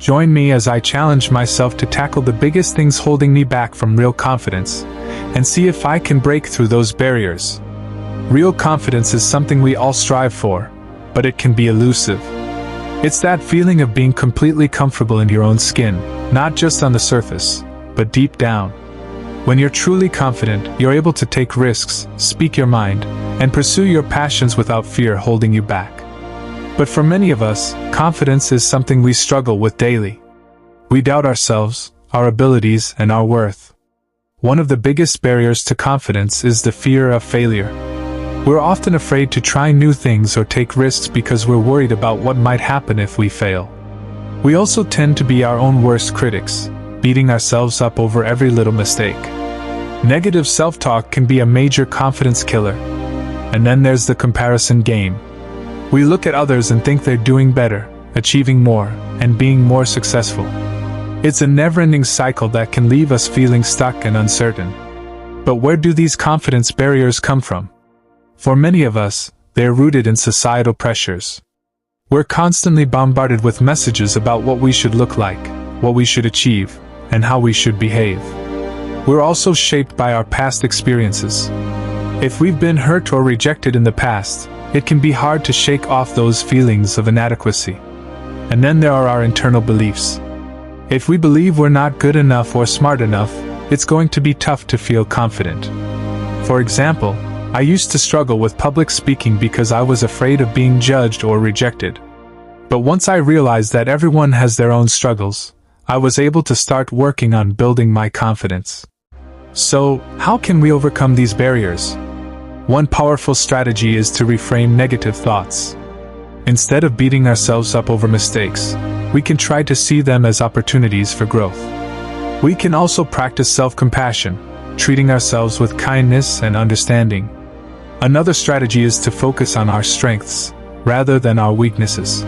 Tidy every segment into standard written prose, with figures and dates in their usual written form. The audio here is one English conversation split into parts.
Join me as I challenge myself to tackle the biggest things holding me back from real confidence, and see if I can break through those barriers. Real confidence is something we all strive for, but it can be elusive. It's that feeling of being completely comfortable in your own skin, not just on the surface, but deep down. When you're truly confident, you're able to take risks, speak your mind, and pursue your passions without fear holding you back. But for many of us, confidence is something we struggle with daily. We doubt ourselves, our abilities, and our worth. One of the biggest barriers to confidence is the fear of failure. We're often afraid to try new things or take risks because we're worried about what might happen if we fail. We also tend to be our own worst critics, beating ourselves up over every little mistake. Negative self-talk can be a major confidence killer. And then there's the comparison game. We look at others and think they're doing better, achieving more, and being more successful. It's a never-ending cycle that can leave us feeling stuck and uncertain. But where do these confidence barriers come from? For many of us, they're rooted in societal pressures. We're constantly bombarded with messages about what we should look like, what we should achieve, and how we should behave. We're also shaped by our past experiences. If we've been hurt or rejected in the past, it can be hard to shake off those feelings of inadequacy. And then there are our internal beliefs. If we believe we're not good enough or smart enough, it's going to be tough to feel confident. For example, I used to struggle with public speaking because I was afraid of being judged or rejected. But once I realized that everyone has their own struggles, I was able to start working on building my confidence. So, how can we overcome these barriers? One powerful strategy is to reframe negative thoughts. Instead of beating ourselves up over mistakes, we can try to see them as opportunities for growth. We can also practice self-compassion, treating ourselves with kindness and understanding. Another strategy is to focus on our strengths, rather than our weaknesses.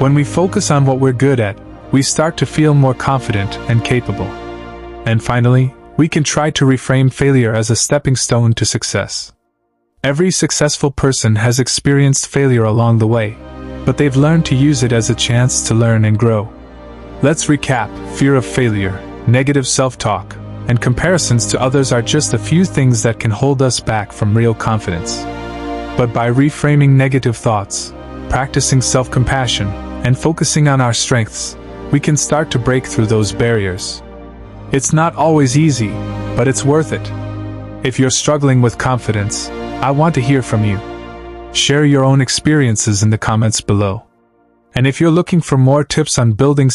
When we focus on what we're good at, we start to feel more confident and capable. And finally, we can try to reframe failure as a stepping stone to success. Every successful person has experienced failure along the way, but they've learned to use it as a chance to learn and grow. Let's recap: fear of failure, negative self-talk, and comparisons to others are just a few things that can hold us back from real confidence. But by reframing negative thoughts, practicing self-compassion, and focusing on our strengths, we can start to break through those barriers. It's not always easy, but it's worth it. If you're struggling with confidence, I want to hear from you. Share your own experiences in the comments below. And if you're looking for more tips on building